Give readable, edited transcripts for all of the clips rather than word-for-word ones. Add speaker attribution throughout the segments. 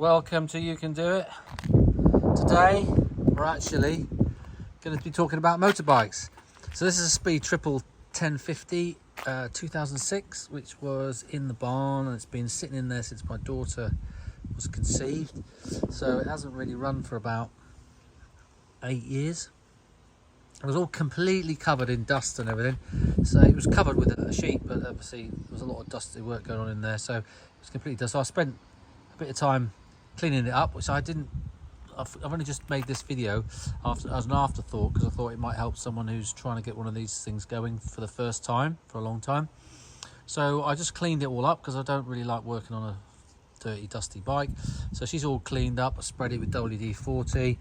Speaker 1: welcome to You Can Do It. Today we're actually going to be talking about motorbikes. So this is a Speedtriple 1050 2006, which was in the barn, and it's been sitting in there since my daughter was conceived. So it hasn't really run for about 8 years. It was all completely covered in dust and everything. So it was covered with a sheet, but obviously there was a lot of dusty work going on in there, so it was completely dust. So I spent a bit of time cleaning it up, which I've only just made this video as an afterthought, because I thought it might help someone who's trying to get one of these things going for the first time, for a long time. So I just cleaned it all up, because I don't really like working on a dirty, dusty bike. So she's all cleaned up. I spread it with WD-40.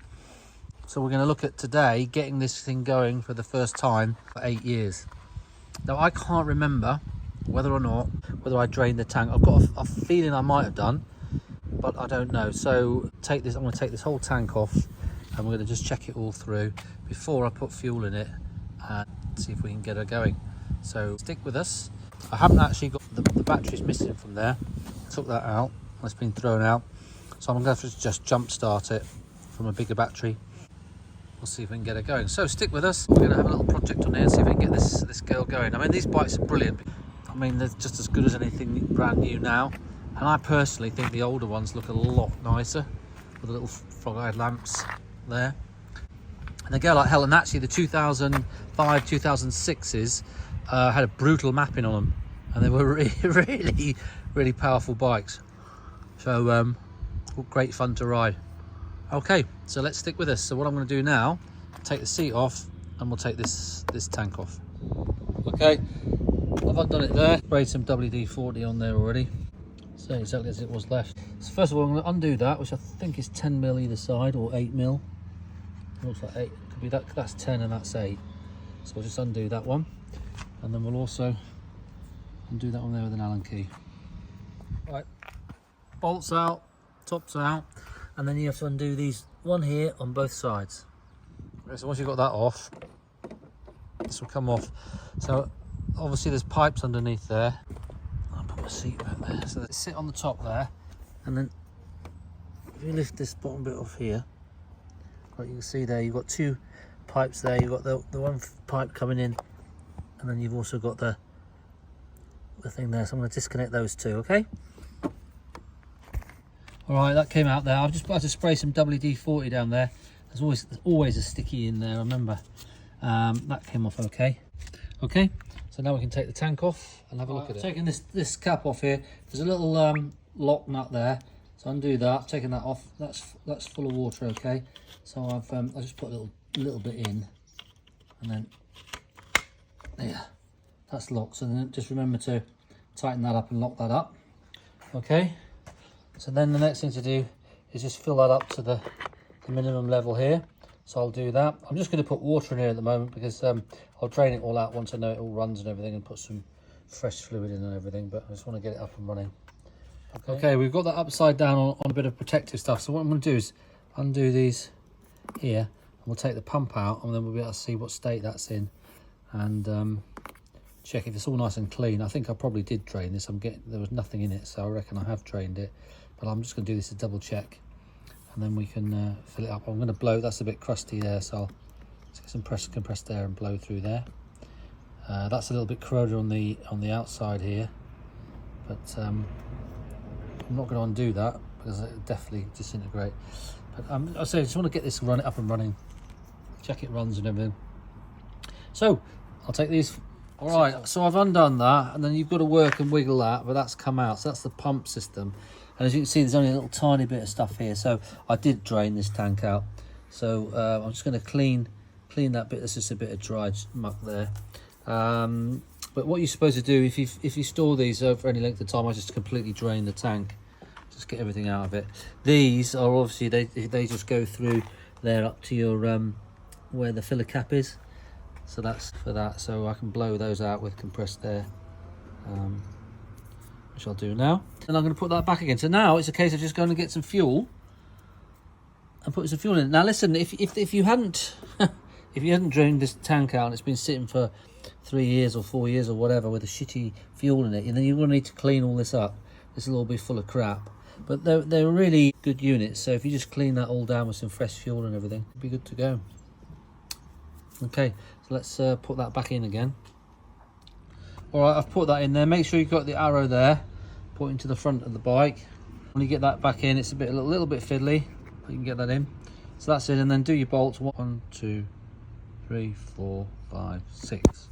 Speaker 1: So we're going to look at today getting this thing going for the first time for 8 years. Now I can't remember whether I drained the tank. I've got a feeling I might have done, but I don't know. So I'm going to take this whole tank off, and we're going to just check it all through before I put fuel in it and see if we can get her going. So stick with us. I haven't actually got the batteries missing from there. I took that out. It's been thrown out. So I'm going to have to just jump start it from a bigger battery. We'll see if we can get her going. So stick with us. We're going to have a little project on here and see if we can get this girl going. I mean, these bikes are brilliant. I mean, they're just as good as anything brand new now. And I personally think the older ones look a lot nicer with the little frog-eyed lamps there. And they go like hell. And actually, the 2005, 2006s had a brutal mapping on them, and they were really powerful bikes. So great fun to ride. Okay, so let's stick with us. So what I'm going to do now, take the seat off, and we'll take this tank off. Okay, I've undone it there. Sprayed some WD-40 on there already. So exactly as it was left. So first of all, I'm going to undo that, which I think is 10mm either side, or 8mm. Looks like 8. Could be that's 10 and that's 8. So we'll just undo that one, and then we'll also undo that one there with an Allen key. Right, bolts out, tops out. And then you have to undo these, one here on both sides. Okay, so once you've got that off, this will come off. So obviously there's pipes underneath there. I'll put my seat back there. So they sit on the top there. And then if you lift this bottom bit off here, like you can see there, you've got two pipes there. You've got the one pipe coming in, and then you've also got the thing there. So I'm going to disconnect those two, okay? All right, that came out there. I've just got to spray some WD-40 down there. There's always a sticky in there, remember. That came off okay. Okay, so now we can take the tank off and have a look at it. Taking this cap off here, there's a little lock nut there. So undo that, taking that off. That's full of water, okay. So I just put a little bit in, and then there, that's locked. So then just remember to tighten that up and lock that up. Okay. So then the next thing to do is just fill that up to the minimum level here. So I'll do that. I'm just going to put water in here at the moment, because I'll drain it all out once I know it all runs and everything, and put some fresh fluid in and everything, but I just want to get it up and running. Okay, we've got that upside down on a bit of protective stuff. So what I'm going to do is undo these here, and we'll take the pump out, and then we'll be able to see what state that's in, and check if it's all nice and clean. I think I probably did drain this. There was nothing in it, so I reckon I have drained it. But I'm just going to do this to double check, and then we can fill it up. I'm going to blow. That's a bit crusty there, so I'll get some compressed air and blow through there. That's a little bit corroded on the outside here, but I'm not going to undo that, because it'll definitely disintegrate. But I just want to get this up and running, check it runs and everything. So I'll take these. All right, so I've undone that, and then you've got to work and wiggle that, but that's come out. So that's the pump system. And as you can see, there's only a little tiny bit of stuff here. So I did drain this tank out. So I'm just going to clean that bit. There's just a bit of dried muck there. But what you're supposed to do, if you store these for any length of time, I just completely drain the tank. Just get everything out of it. These are obviously, they just go through there up to your where the filler cap is. So that's for that. So I can blow those out with compressed air. Which I'll do now, and I'm going to put that back again. So now it's a case of just going to get some fuel and put some fuel in. Now listen, if you hadn't if you hadn't drained this tank out and it's been sitting for 3 years or 4 years or whatever with a shitty fuel in it, and then you're going to need to clean all this up. This will all be full of crap. But they're really good units, so if you just clean that all down with some fresh fuel and everything, it'll be good to go. Okay, so let's put that back in again. Alright, I've put that in there. Make sure you've got the arrow there pointing to the front of the bike. When you get that back in, it's a little bit fiddly, but you can get that in. So that's it, and then do your bolts. 1, 2, 3, 4, 5, 6.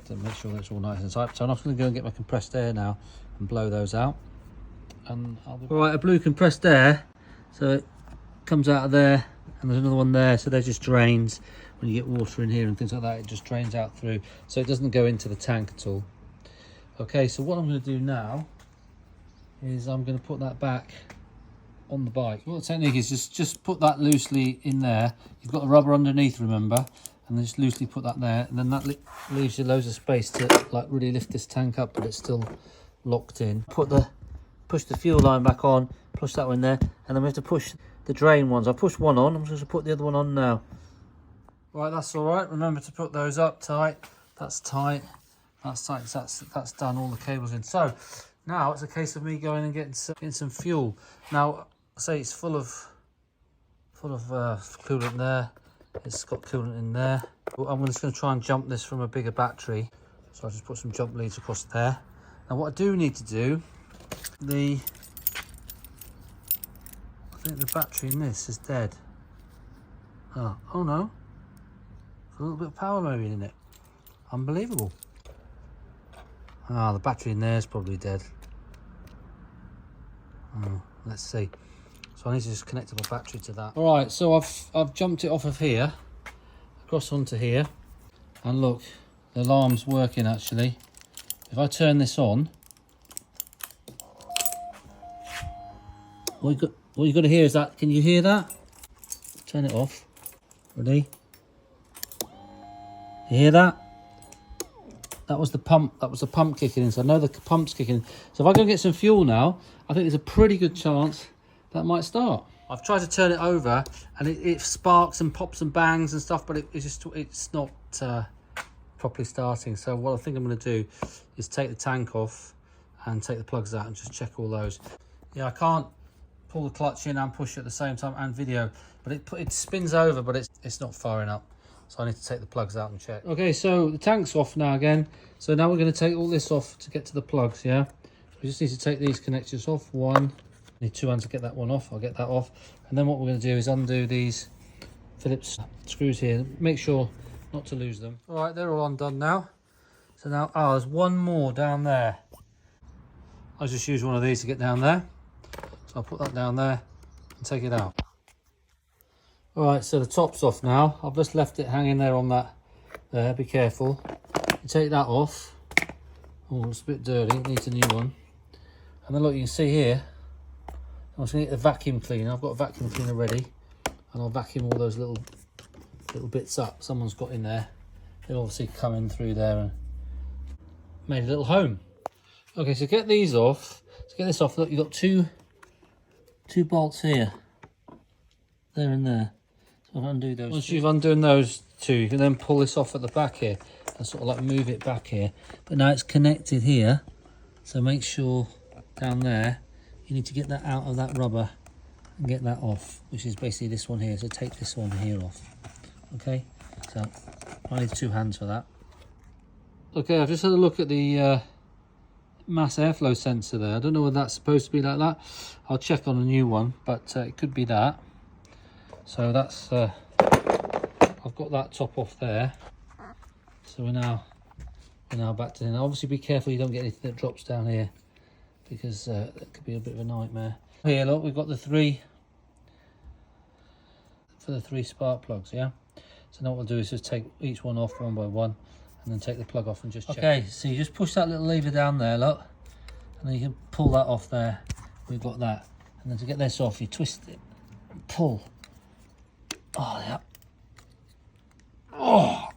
Speaker 1: To make sure that's all nice and tight. So I'm going to go and get my compressed air now and blow those out. And Alright, I blew compressed air, so it comes out of there, and there's another one there, so they're just drains. When you get water in here and things like that, it just drains out through, so it doesn't go into the tank at all. Okay, so what I'm going to do now is I'm going to put that back on the bike. What the technique is, just put that loosely in there. You've got the rubber underneath, remember, and then just loosely put that there, and then that leaves you loads of space to like really lift this tank up, but it's still locked in. Push the fuel line back on, push that one there, and then we have to push the drain ones. I've pushed one on, I'm just going to put the other one on now. Right, that's all right. Remember to put those up tight. That's tight. That's tight. That's done. All the cables in. So now it's a case of me going and getting some fuel. Now, say it's full of coolant there. It's got coolant in there. I'm just going to try and jump this from a bigger battery. So I'll just put some jump leads across there. Now, what I do need to do, I think the battery in this is dead. Oh no. A little bit of power maybe in it. Unbelievable. The battery in there is probably dead. Let's see. So I need to just connect up a battery to that. All right, so I've jumped it off of here, across onto here, and look, the alarm's working actually. If I turn this on, what you got to hear is that. Can you hear that? Turn it off. Ready? You hear that? That was the pump. That was the pump kicking in. So I know the pump's kicking in. So if I go get some fuel now, I think there's a pretty good chance that might start. I've tried to turn it over, and it sparks and pops and bangs and stuff, but it's not properly starting. So what I think I'm going to do is take the tank off and take the plugs out and just check all those. Yeah, I can't pull the clutch in and push at the same time and video, but it spins over, but it's not firing up. So I need to take the plugs out and check. Okay, so the tank's off now again. So now we're going to take all this off to get to the plugs, yeah? So we just need to take these connectors off. One, need two hands to get that one off. I'll get that off. And then what we're going to do is undo these Phillips screws here. Make sure not to lose them. All right, they're all undone now. So now, there's one more down there. I'll just use one of these to get down there. So I'll put that down there and take it out. Alright, so the top's off now. I've just left it hanging there on that there. Be careful. You take that off. Oh, it's a bit dirty. It needs a new one. And then look, you can see here, I'm just going to get the vacuum cleaner. I've got a vacuum cleaner ready. And I'll vacuum all those little bits up someone's got in there. They'll obviously come in through there and made a little home. Okay, so get these off. To get this off, look, you've got two bolts here. There and there. I'll undo those. Once you've undone those two, you can then pull this off at the back here and sort of like move it back here. But now it's connected here, so make sure down there you need to get that out of that rubber and get that off, which is basically this one here. So take this one here off. Okay, so I need two hands for that. Okay, I've just had a look at the mass airflow sensor there. I don't know whether that's supposed to be like that. I'll check on a new one, but it could be that. So that's I've got that top off there. So we're now back to here. Obviously be careful you don't get anything that drops down here, because that could be a bit of a nightmare. Here look, we've got the three spark plugs, yeah? So now what we'll do is just take each one off one by one and then take the plug off and just check. Okay, so you just push that little lever down there, look, and then you can pull that off there. We've got that. And then to get this off, you twist it and pull. Oh, yeah. Oh,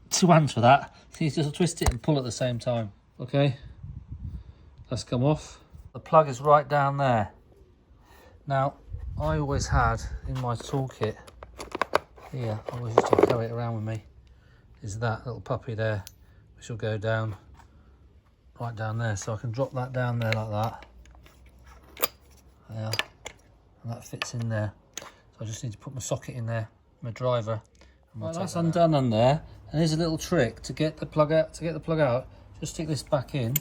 Speaker 1: two hands for that. So you just twist it and pull at the same time. Okay, that's come off. The plug is right down there. Now, I always had in my toolkit here, I always used to carry it around with me, is that little puppy there, which will go down, right down there. So I can drop that down there like that. and that fits in there. So I just need to put my socket in there, my driver. Right, that's undone on there. And here's a little trick to get the plug out. Just stick this back in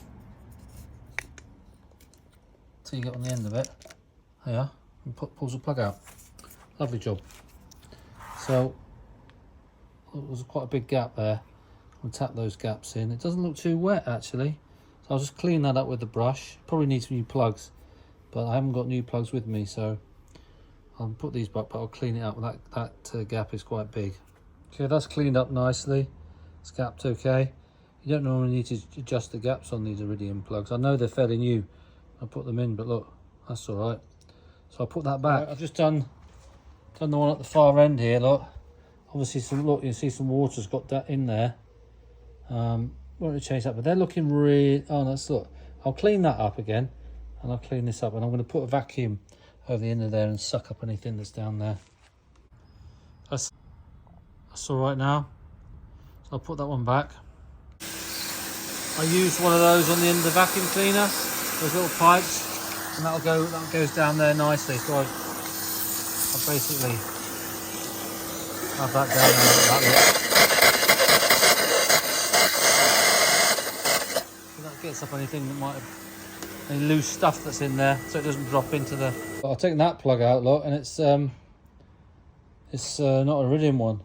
Speaker 1: till you get on the end of it. There, and pulls the plug out. Lovely job. So there's quite a big gap there. We'll tap those gaps in. It doesn't look too wet actually. So I'll just clean that up with the brush. Probably need some new plugs, but I haven't got new plugs with me, so I'll put these back, but I'll clean it up. That gap is quite big. Okay, that's cleaned up nicely. It's gapped okay. You don't normally need to adjust the gaps on these iridium plugs. I know they're fairly new. I put them in, but look, that's all right. So I'll put that back. Right, I've just done the one at the far end here. Look, obviously you can see some water's got that in there. Won't change that, but they're looking really. Oh, that's look. I'll clean that up again, and I'll clean this up, and I'm going to put a vacuum over the end of there and suck up anything that's down there. That's all right now. So I'll put that one back. I used one of those on the end of the vacuum cleaner, those little pipes, and that goes down there nicely. So I basically have that down there like that. So that gets up anything that might have any loose stuff that's in there, so it doesn't drop into the. But I'll take that plug out, look, and it's not an iridium one.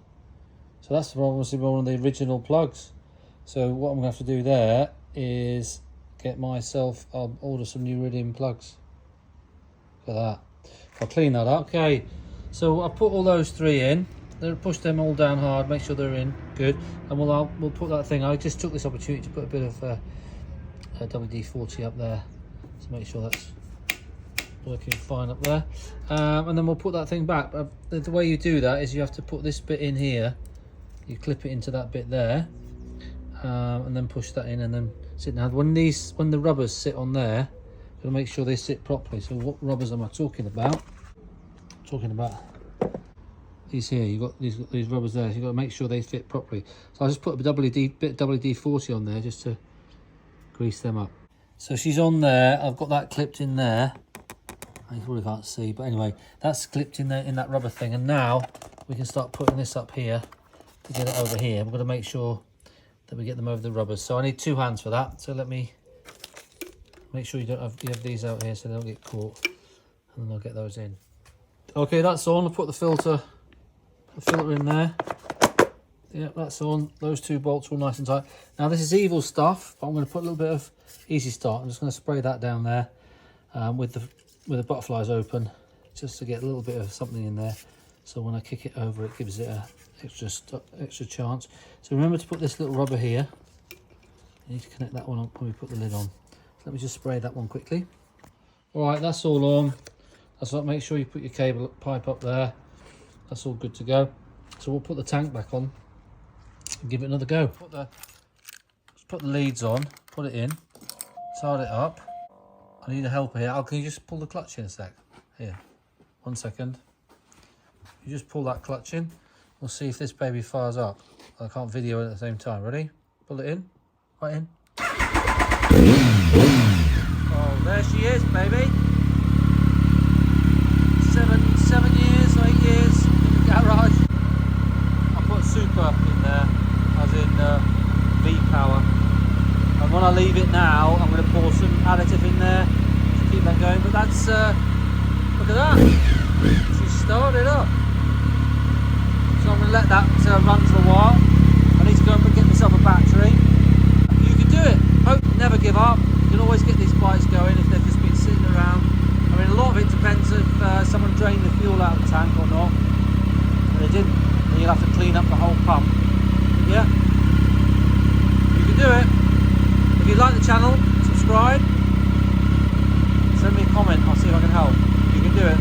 Speaker 1: So that's obviously one of the original plugs. So what I'm going to have to do there is I'll order some new iridium plugs for that. I'll clean that up. Okay, so I'll put all those three in. They'll push them all down hard, make sure they're in good. And we'll put that thing. I just took this opportunity to put a bit of WD-40 up there to make sure that's working fine up there. And then we'll put that thing back. The way you do that is you have to put this bit in here. You clip it into that bit there, and then push that in and then sit down. When the rubbers sit on there, you'll make sure they sit properly. So what rubbers am I talking about? I'm talking about these here. You've got these rubbers there. So you've got to make sure they fit properly. So I'll just put a bit of WD-40 on there just to grease them up. So she's on there. I've got that clipped in there. You probably can't see, but anyway, that's clipped in there in that rubber thing. And now we can start putting this up here to get it over here. We're going to make sure that we get them over the rubbers. So I need 2 hands for that. So let me make sure you have these out here so they don't get caught, and then I'll get those in. Okay, that's on. I'll put the filter in there. Yeah, that's on. Those 2 bolts all nice and tight. Now this is evil stuff, but I'm going to put a little bit of Easy Start. I'm just going to spray that down there with the butterflies open, just to get a little bit of something in there. So when I kick it over, it gives it a extra chance. So remember to put this little rubber here. You need to connect that one up when we put the lid on. So let me just spray that one quickly. All right, that's all on. That's what. Make sure you put your cable pipe up there. That's all good to go. So we'll put the tank back on and give it another go. Put the leads on, put it in, start it up. I need a helper here. Can you just pull the clutch in a sec? Here, 1 second. You just pull that clutch in. We'll see if this baby fires up. I can't video it at the same time. Ready? Pull it in. Right in. Oh, there she is, baby. 7 years, 8 years in the garage. I put super in there, as in V-power. And when I leave it now, I'm going to pour some additive in there to keep that going. But that's, look at that. She started up. So I'm going to let that run for a while. I need to go and get myself a battery. You can do it. Never give up. You can always get these bikes going if they've just been sitting around. I mean, a lot of it depends if someone drained the fuel out of the tank or not. If they didn't, then you'll have to clean up the whole pump. Yeah? You can do it. If you like the channel, subscribe. Send me a comment. I'll see if I can help. You can do it.